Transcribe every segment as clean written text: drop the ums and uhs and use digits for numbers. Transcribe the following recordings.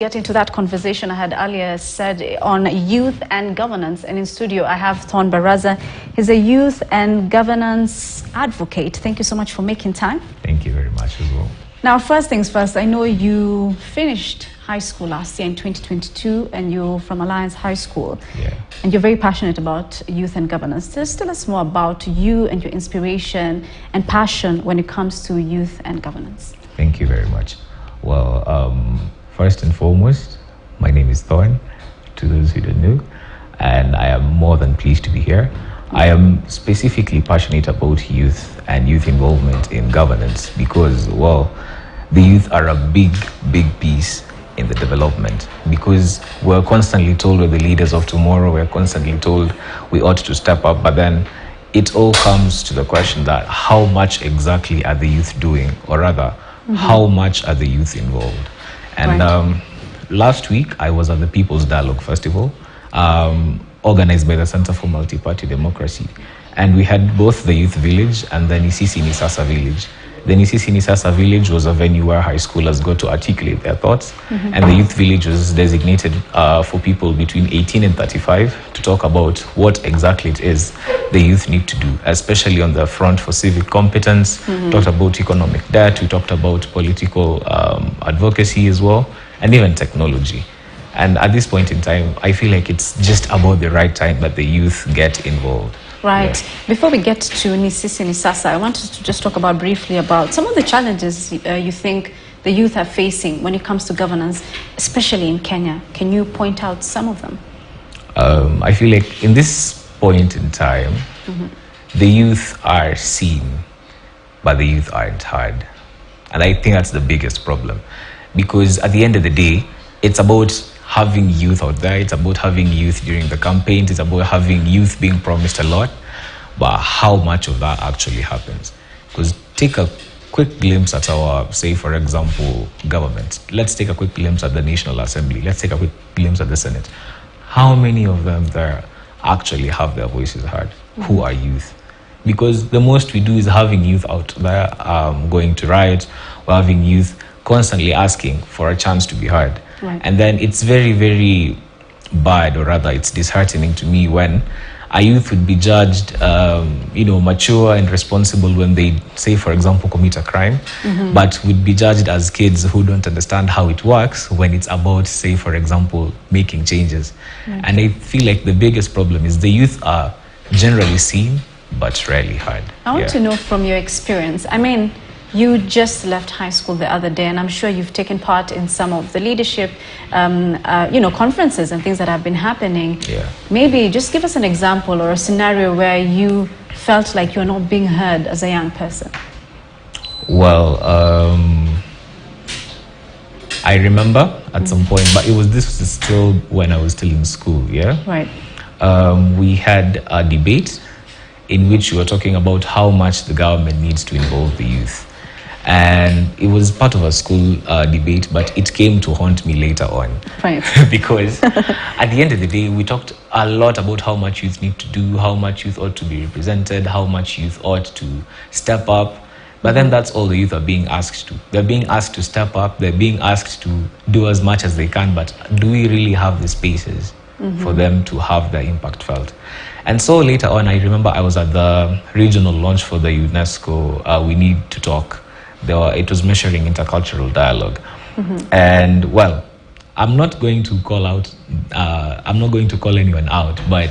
Get into that conversation I had earlier said on youth and governance, and in studio I have Thorne Barasa. He's a youth and governance advocate. Thank you so much for making time. Thank you very much as well. Now, first things first, I know you finished high school last year in 2022 and you're from Alliance High School. Yeah. And you're very passionate about youth and governance. Just tell us more about you and your inspiration and passion when it comes to youth and governance. Thank you very much. Well, first and foremost, my name is Thorne, to those who don't know, and I am more than pleased to be here. I am specifically passionate about youth and youth involvement in governance because, well, the youth are a big piece in the development, because we're constantly told we're the leaders of tomorrow, we're constantly told we ought to step up, but then it all comes to the question that how much exactly are the youth doing, or rather, how much are the youth involved? And last week, I was at the People's Dialogue Festival, organized by the Center for Multiparty Democracy. And we had both the Youth Village and the Sisi Ni Sasa Village. The Sisi Ni Sasa Village was a venue where high schoolers got to articulate their thoughts. And the Youth Village was designated for people between 18 and 35 to talk about what exactly it is the youth need to do, especially on the front for civic competence. Talked about economic debt, we talked about political advocacy as well, and even technology. And at this point in time, I feel like it's just about the right time that the youth get involved. Right. Yeah. Before we get to Sisi Ni Sasa, I wanted to just talk about briefly about some of the challenges you think the youth are facing when it comes to governance, especially in Kenya. Can you point out some of them? I feel like in this point in time, the youth are seen, but the youth aren't heard. And I think that's the biggest problem. Because at the end of the day, it's about having youth out there, it's about having youth during the campaigns, it's about having youth being promised a lot, but how much of that actually happens? Because take a quick glimpse at our, say for example, government. Let's take a quick glimpse at the National Assembly. Let's take a quick glimpse at the Senate. How many of them there actually have their voices heard? Who are youth? Because the most we do is having youth out there going to riots, or having youth constantly asking for a chance to be heard. Right. And then it's very bad, or rather it's disheartening to me when a youth would be judged mature and responsible when they, say for example, commit a crime, but would be judged as kids who don't understand how it works when it's about, say for example, making changes. And I feel like the biggest problem is the youth are generally seen but rarely heard. I want to know from your experience, I mean, you just left high school the other day, and I'm sure you've taken part in some of the leadership, conferences and things that have been happening. Yeah. Maybe just give us an example or a scenario where you felt like you're not being heard as a young person. Well, I remember at some point, but this was still when I was still in school, yeah? Right. We had a debate in which we were talking about how much the government needs to involve the youth. And it was part of a school debate, but it came to haunt me later on. Right. Because at the end of the day, we talked a lot about how much youth need to do, how much youth ought to be represented, how much youth ought to step up. But then that's all the youth are being asked to. They're being asked to step up, they're being asked to do as much as they can, but do we really have the spaces for them to have their impact felt? And so later on, I remember I was at the regional launch for the UNESCO We Need to Talk. It was measuring intercultural dialogue. And well, I'm not going to call anyone out, but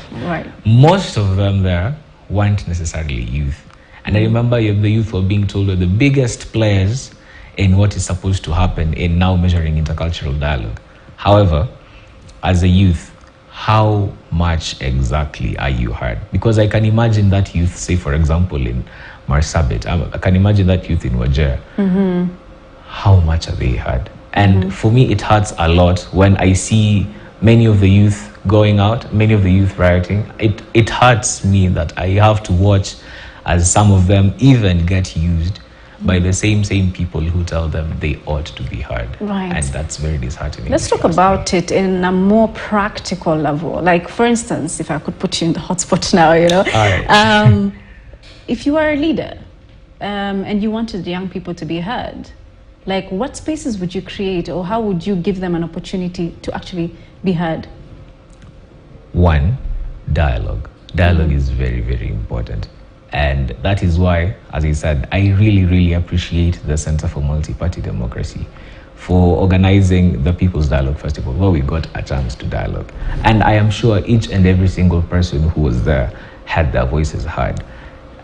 most of them there weren't necessarily youth. And I remember the youth were being told we're the biggest players in what is supposed to happen in now measuring intercultural dialogue. However, as a youth, how much exactly are you heard? Because I can imagine that youth, say for example in Marsabit, I can imagine that youth in Wajir. How much are they heard? And for me, it hurts a lot when I see many of the youth going out, many of the youth rioting. It hurts me that I have to watch as some of them even get used by the same people who tell them they ought to be heard. Right. And that's very disheartening. Let's talk about it in a more practical level. Like, for instance, if I could put you in the hotspot now, All right. If you are a leader and you wanted the young people to be heard, like what spaces would you create, or how would you give them an opportunity to actually be heard? One, dialogue. Dialogue is very, very important. And that is why, as I said, I really, really appreciate the Center for Multiparty Democracy for organizing the People's Dialogue Festival, where we got a chance to dialogue. And I am sure each and every single person who was there had their voices heard.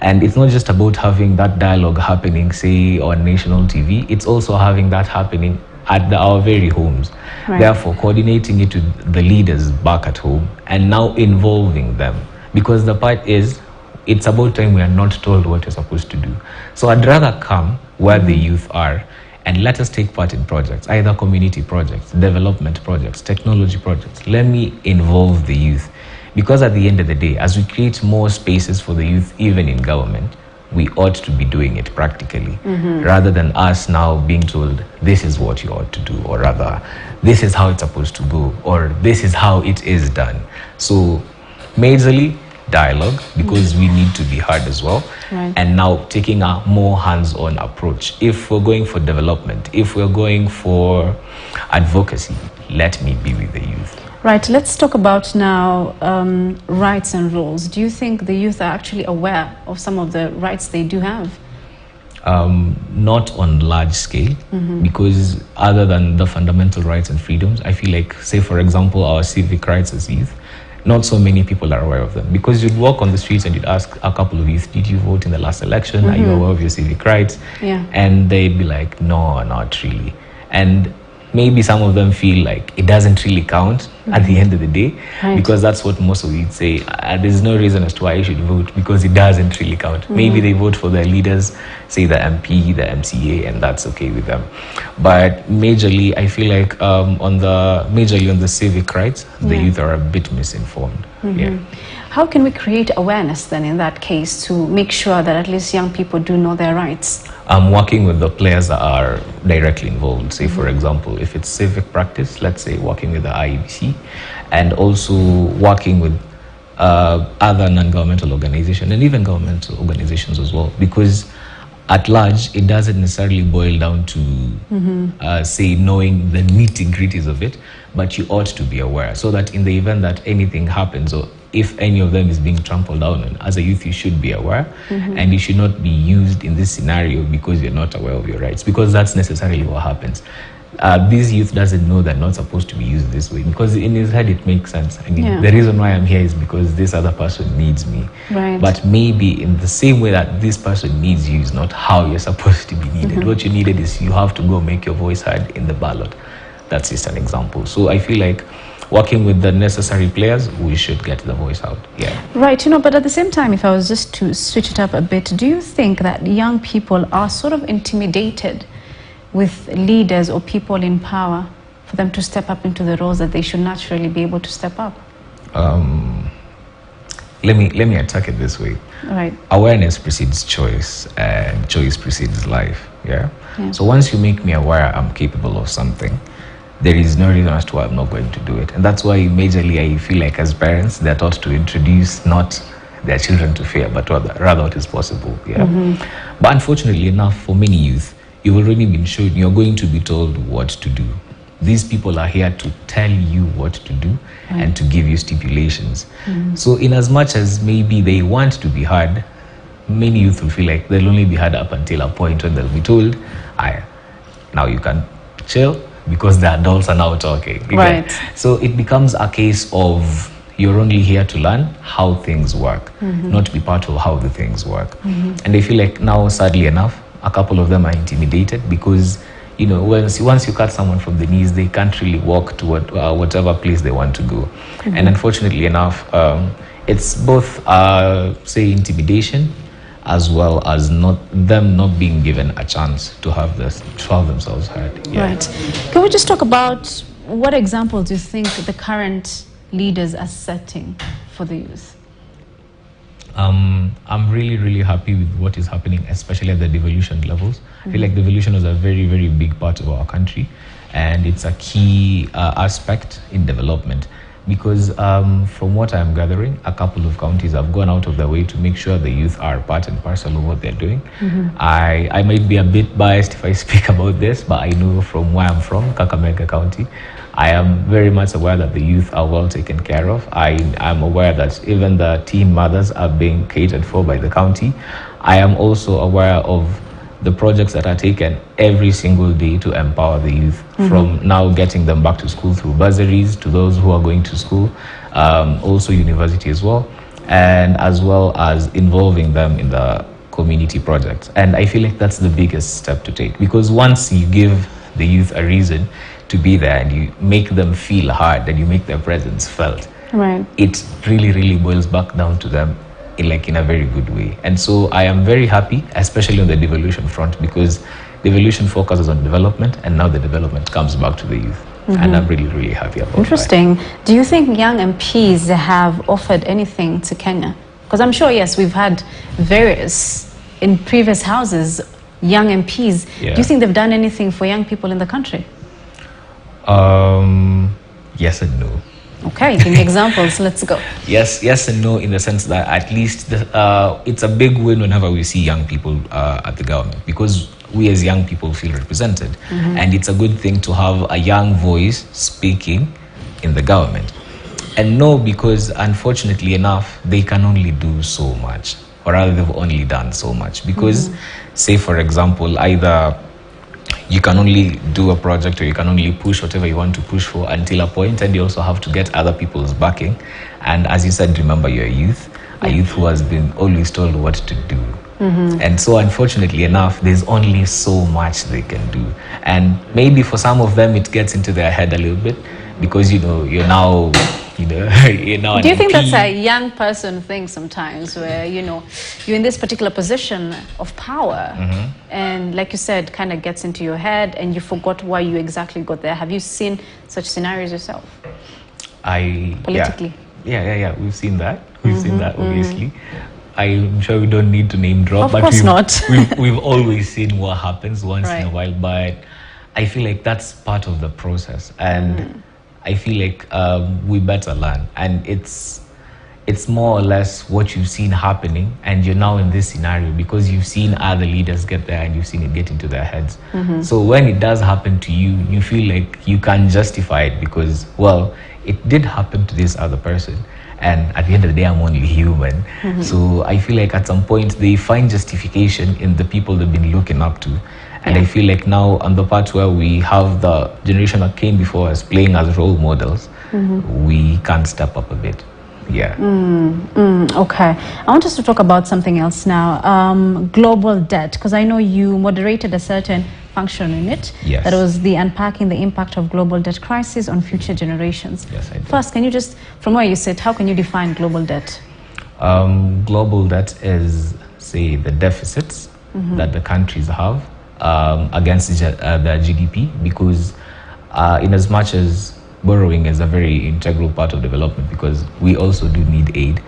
And it's not just about having that dialogue happening, say, on national TV, it's also having that happening at our very homes. Right. Therefore, coordinating it with the leaders back at home and now involving them. Because the part is, it's about time we are not told what we're supposed to do. So I'd rather come where the youth are and let us take part in projects, either community projects, development projects, technology projects. Let me involve the youth. Because at the end of the day, as we create more spaces for the youth, even in government, we ought to be doing it practically, rather than us now being told, this is what you ought to do, or rather, this is how it's supposed to go, or this is how it is done. So, majorly, dialogue, because we need to be heard as well. Right. And now taking a more hands-on approach. If we're going for development, if we're going for advocacy, let me be with the youth. Right, let's talk about now rights and rules. Do you think the youth are actually aware of some of the rights they do have? Not on large scale, because other than the fundamental rights and freedoms, I feel like, say for example, our civic rights as youth, not so many people are aware of them. Because you'd walk on the streets and you'd ask a couple of youth, did you vote in the last election? Are you aware of your civic rights? Yeah. And they'd be like, no, not really. And maybe some of them feel like it doesn't really count at the end of the day, right. because that's what most of youth say. There's no reason as to why you should vote, because it doesn't really count. Maybe they vote for their leaders, say the MP, the MCA, and that's okay with them. But majorly, I feel like majorly on the civic rights, the youth are a bit misinformed. Yeah. How can we create awareness then in that case to make sure that at least young people do know their rights? I'm working with the players that are directly involved. Say, for example, if it's civic practice, let's say working with the IEBC, and also working with other non-governmental organizations and even governmental organizations as well. Because at large, it doesn't necessarily boil down to, say, knowing the nitty-gritties of it, but you ought to be aware, so that in the event that anything happens, or if any of them is being trampled down on, as a youth, you should be aware, and you should not be used in this scenario because you're not aware of your rights, because that's necessarily what happens. This youth doesn't know they're not supposed to be used this way, because in his head it makes sense. I mean, the reason why I'm here is because this other person needs me. Right. But maybe in the same way that this person needs you is not how you're supposed to be needed. What you needed is you have to go make your voice heard in the ballot. That's just an example. So I feel like working with the necessary players, we should get the voice out. Yeah. Right, but at the same time, if I was just to switch it up a bit, do you think that young people are sort of intimidated with leaders or people in power for them to step up into the roles that they should naturally be able to step up? Let me attack it this way. Right. Awareness precedes choice, and choice precedes life. Yeah. So once you make me aware I'm capable of something, there is no reason as to why I'm not going to do it. And that's why majorly I feel like as parents, they're taught to introduce not their children to fear, but rather what is possible. Yeah. But unfortunately enough, for many youth, you've already been shown, you're going to be told what to do. These people are here to tell you what to do and to give you stipulations. So in as much as maybe they want to be heard, many youth will feel like they'll only be heard up until a point when they'll be told, now you can chill, because the adults are now talking. Right. So it becomes a case of you're only here to learn how things work, not to be part of how the things work. And I feel like now, sadly enough, a couple of them are intimidated because, once you cut someone from the knees, they can't really walk to whatever place they want to go. And unfortunately enough, it's both, say, intimidation, as well as them not being given a chance to have themselves heard. Yeah. Right. Can we just talk about what examples do you think the current leaders are setting for the youth? I'm really, really happy with what is happening, especially at the devolution levels. I feel like devolution is a very, very big part of our country, and it's a key aspect in development. because from what I'm gathering, a couple of counties have gone out of their way to make sure the youth are part and parcel of what they're doing. I might be a bit biased if I speak about this, but I know from where I'm from, Kakamega County, I am very much aware that the youth are well taken care of. I am aware that even the teen mothers are being catered for by the county. I am also aware of the projects that are taken every single day to empower the youth, from now getting them back to school through bursaries to those who are going to school, also university as well, and as well as involving them in the community projects. And I feel like that's the biggest step to take, because once you give the youth a reason to be there and you make them feel heard and you make their presence felt, right, it really, really boils back down to them in a very good way. And so I am very happy, especially on the devolution front, because devolution focuses on development, and now the development comes back to the youth. And I'm really, really happy about Interesting. Do you think young MPs have offered anything to Kenya? Because I'm sure, yes, we've had various, in previous houses, young MPs. Yeah. Do you think they've done anything for young people in the country? Yes and no. Okay, give me examples. Let's go. Yes and no, in the sense that at least it's a big win whenever we see young people at the government, because we as young people feel represented. And it's a good thing to have a young voice speaking in the government. And no, because unfortunately enough, they can only do so much, or rather they've only done so much. Because say, for example, either you can only do a project, or you can only push whatever you want to push for until a point, and you also have to get other people's backing. And as you said, remember, you're a youth who has been always told what to do. And so unfortunately enough, there's only so much they can do. And maybe for some of them it gets into their head a little bit, because you're now you're now Do you think MP. that's a young person thing sometimes, where you're in this particular position of power, and like you said, kind of gets into your head and you forgot why you exactly got there? Have you seen such scenarios yourself? Politically? Yeah, we've seen that. We've seen that, obviously. I'm sure we don't need to name drop, Of course not. we've always seen what happens once in a while, but I feel like that's part of the process, and I feel like we better learn. And it's more or less what you've seen happening, and you're now in this scenario because you've seen other leaders get there and you've seen it get into their heads. So when it does happen to you, you feel like you can justify it because, well, it did happen to this other person, and at the end of the day, I'm only human. So I feel like at some point they find justification in the people they've been looking up to. And I feel like now on the part where we have the generation that came before us playing as role models, we can step up a bit. Okay. I want us to talk about something else now. Global debt, because I know you moderated a certain function in it. Yes. That was the Unpacking the Impact of Global Debt Crisis on Future Generations. Yes, I did. First, can you just, from where you sit, how can you define global debt? Global debt is, say, the deficits that the countries have against their GDP, because in as much as borrowing is a very integral part of development, because we also do need aid,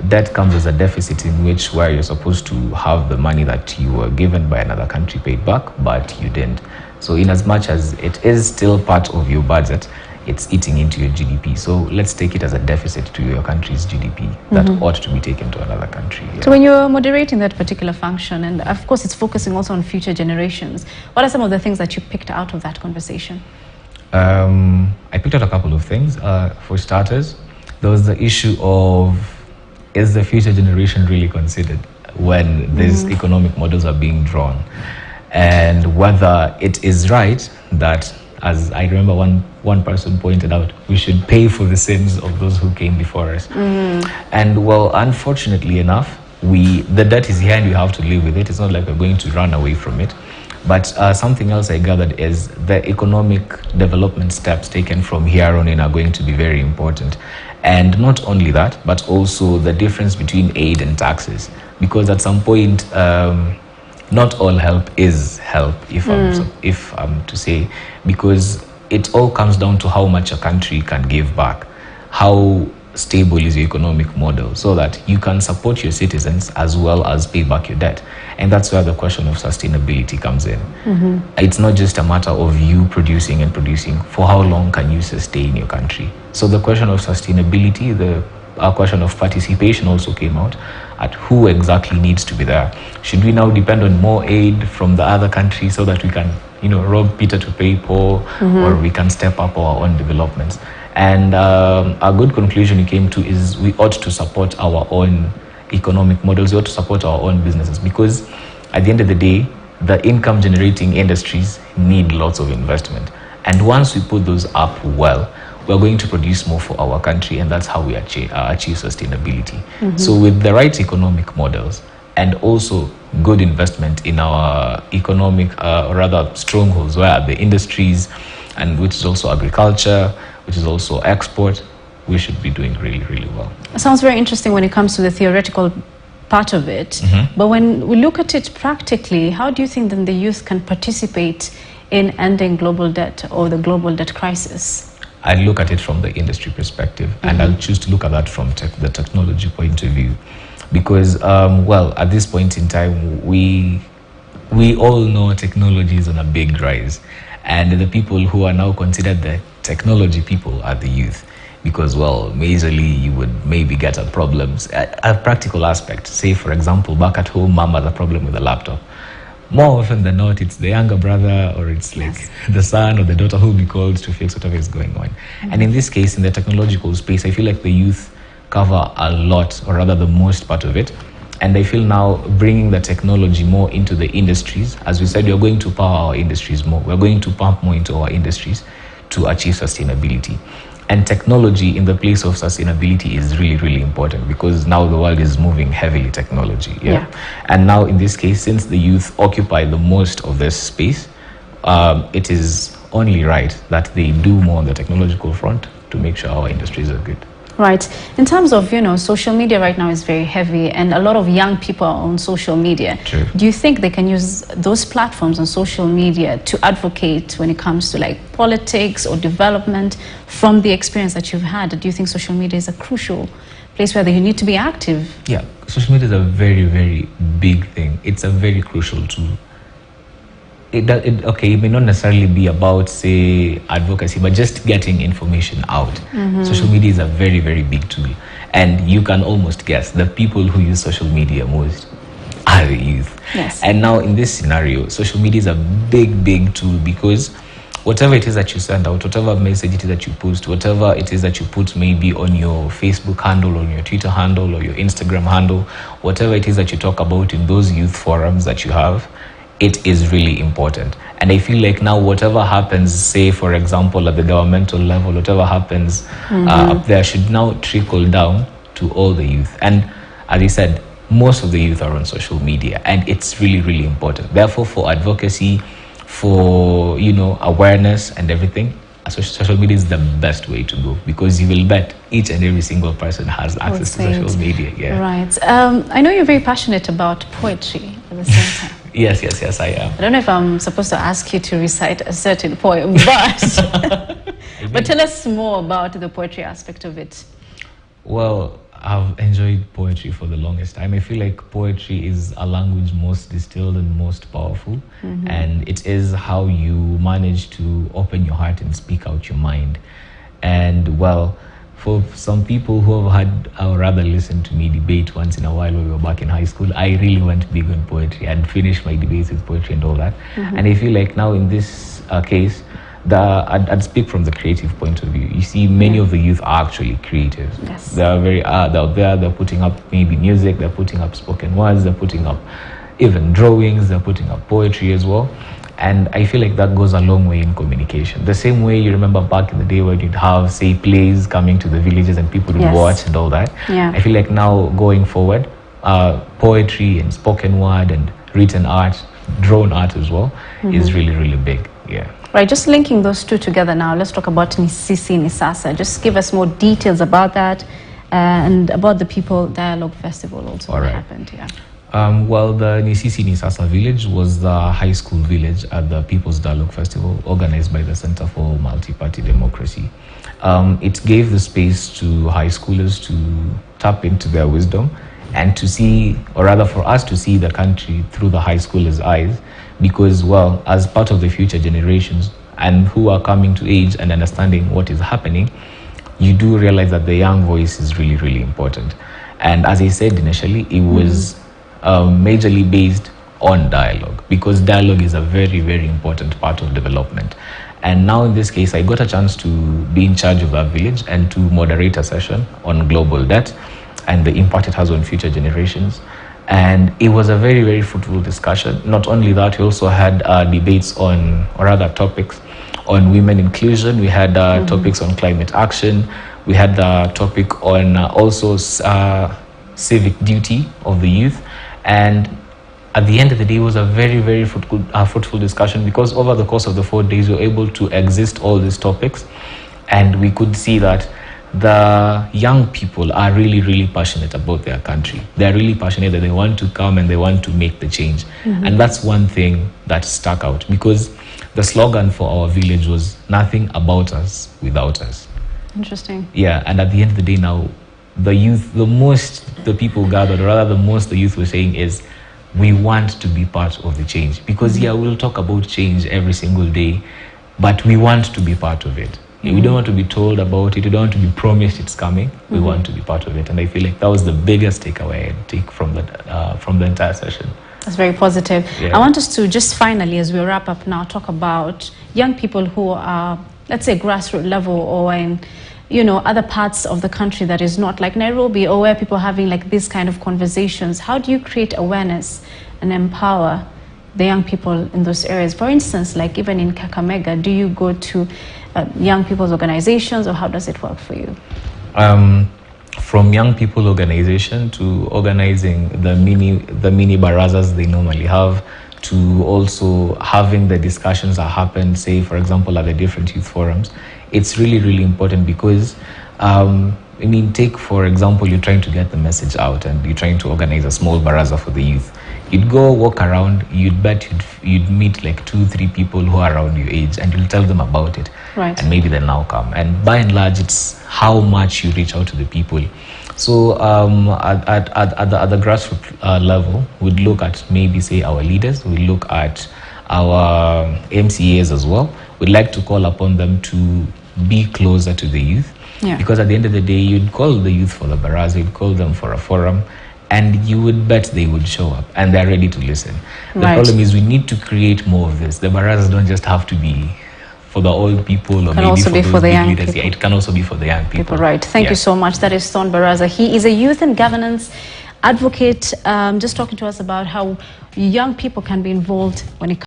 debt comes as a deficit in which where you're supposed to have the money that you were given by another country paid back, but you didn't. So in as much as it is still part of your budget, it's eating into your GDP. So let's take it as a deficit to your country's GDP that ought to be taken to another country. So when you're moderating that particular function, and of course it's focusing also on future generations, what are some of the things that you picked out of that conversation? I picked out a couple of things. For starters, there was the issue of, is the future generation really considered when these economic models are being drawn? And whether it is right that, as I remember one person pointed out, we should pay for the sins of those who came before us. And well, unfortunately enough, the debt is here and we have to live with it. It's not like we're going to run away from it. But something else I gathered is the economic development steps taken from here on in are going to be very important. And not only that, but also the difference between aid and taxes. Because at some point, not all help is help, if I'm to say, because it all comes down to how much a country can give back, how stable is your economic model so that you can support your citizens as well as pay back your debt. And that's where the question of sustainability comes in. It's not just a matter of you producing and producing. For how long can you sustain your country? So the question of sustainability, the question of participation also came out at who exactly needs to be there. Should we now depend on more aid from the other countries so that we can, rob Peter to pay Paul, or we can step up our own developments? And a good conclusion we came to is we ought to support our own economic models. We ought to support our own businesses, because at the end of the day, the income generating industries need lots of investment. And once we put those up well, we're going to produce more for our country, and that's how we achieve sustainability. So with the right economic models and also good investment in our economic, or rather strongholds, where the industries, and which is also agriculture, which is also export, we should be doing really, really well. It sounds very interesting when it comes to the theoretical part of it. But when we look at it practically, how do you think then the youth can participate in ending global debt or the global debt crisis? I look at it from the industry perspective, and I'll choose to look at that from the technology point of view, because, well, at this point in time, we all know technology is on a big rise, and the people who are now considered the technology people are the youth, because, well, majorly you would maybe get at problems, a practical aspect. Say, for example, back at home, mom has a problem with a laptop. More often than not, it's the younger brother, or it's like the son or the daughter who will be called to fix whatever is going on. And in this case, in the technological space, I feel like the youth cover a lot, or rather the most part of it. And I feel now bringing the technology more into the industries, as we said, we're going to power our industries more. We're going to pump more into our industries to achieve sustainability. And technology in the place of sustainability is really, really important, because now the world is moving heavily technology. And now in this case, since the youth occupy the most of this space, it is only right that they do more on the technological front to make sure our industries are good. Right. In terms of, social media right now is very heavy, and a lot of young people are on social media. True. Do you think they can use those platforms on social media to advocate when it comes to like politics or development from the experience that you've had? Do you think social media is a crucial place where you need to be active? Yeah, social media is a very, very big thing. It's a very crucial tool. It may not necessarily be about, say, advocacy, but just getting information out. Social media is a very, very big tool. And you can almost guess the people who use social media most are the youth. Yes. And now in this scenario, social media is a big, big tool, because whatever it is that you send out, whatever message it is that you post, whatever it is that you put maybe on your Facebook handle, on your Twitter handle, or your Instagram handle, whatever it is that you talk about in those youth forums that you have, it is really important. And I feel like now whatever happens, say, for example, at the governmental level, whatever happens up there should now trickle down to all the youth. And as I said, most of the youth are on social media, and it's really, really important. Therefore, for advocacy, for, awareness and everything, social media is the best way to go, because you will bet each and every single person has access to social media. Yeah. Right. I know you're very passionate about poetry at the same time. Yes, I am. I don't know if I'm supposed to ask you to recite a certain poem, but tell us more about the poetry aspect of it. Well, I've enjoyed poetry for the longest time. I feel like poetry is a language most distilled and most powerful, and it is how you manage to open your heart and speak out your mind. And well, for some people who have had, or rather listened to me debate once in a while when we were back in high school, I really went big on poetry and finished my debates with poetry and all that. And I feel like now in this case, I'd speak from the creative point of view. You see, many of the youth are actually creative. Yes. They're very out there. They're putting up maybe music. They're putting up spoken words. They're putting up even drawings. They're putting up poetry as well. And I feel like that goes a long way in communication. The same way you remember back in the day when you'd have, say, plays coming to the villages and people would watch and all that. Yeah. I feel like now going forward, poetry and spoken word and written art, drawn art as well, is really, really big. Yeah. Right, just linking those two together now, let's talk about Sisi Ni Sasa. Just give us more details about that and about the People Dialogue Festival also that happened. Yeah. Well, the Sisi Ni Sasa village was the high school village at the People's Dialogue Festival organized by the Center for Multiparty Democracy. It gave the space to high schoolers to tap into their wisdom and to see, or rather for us to see the country through the high schoolers' eyes, because, well, as part of the future generations and who are coming to age and understanding what is happening, you do realize that the young voice is really, really important. And as I said initially, it was majorly based on dialogue, because dialogue is a very, very important part of development. And now in this case, I got a chance to be in charge of that village and to moderate a session on global debt and the impact it has on future generations. And it was a very, very fruitful discussion. Not only that, we also had debates on, or other topics on women inclusion. We had topics on climate action. We had the topic on also civic duty of the youth. And at the end of the day, it was a very, very fruitful discussion, because over the course of the 4 days, we were able to exist all these topics. And we could see that the young people are really, really passionate about their country. They're really passionate that they want to come and they want to make the change. And that's one thing that stuck out, because the slogan for our village was "Nothing about us without us." Interesting. Yeah, and at the end of the day now, the youth, the people gathered, or rather the most the youth were saying is, we want to be part of the change. Because yeah, we'll talk about change every single day, but we want to be part of it. We don't want to be told about it. We don't want to be promised it's coming. We want to be part of it. And I feel like that was the biggest takeaway I take from the entire session. That's very positive. Yeah. I want us to just finally, as we wrap up now, talk about young people who are, let's say, grassroots level, or in, you know, other parts of the country that is not like Nairobi, or where people are having like these kind of conversations. How do you create awareness and empower the young people in those areas? For instance, like even in Kakamega, do you go to young people's organizations, or how does it work for you? From young people organization to organizing the mini barazas they normally have, to also having the discussions that happen, say, for example, at the different youth forums. It's really, really important, because I mean, take, for example, you're trying to get the message out and you're trying to organize a small baraza for the youth. You'd go walk around, you'd bet you'd meet like 2-3 people who are around your age, and you'll tell them about it. Right. And maybe they'll now come. And by and large, it's how much you reach out to the people. So at the grassroots level, we'd look at maybe, say, our leaders, we'd look at our MCAs as well. We'd like to call upon them to be closer to the youth. Yeah. Because at the end of the day, you'd call the youth for the baraza, you'd call them for a forum, and you would bet they would show up and they're ready to listen. The problem is we need to create more of this. The barazas don't just have to be for the old people, or maybe also be for the young leaders. people. Yeah, it can also be for the young people. Right. Thank you so much. That is Thorne Barasa. He is a youth and governance advocate, just talking to us about how young people can be involved when it comes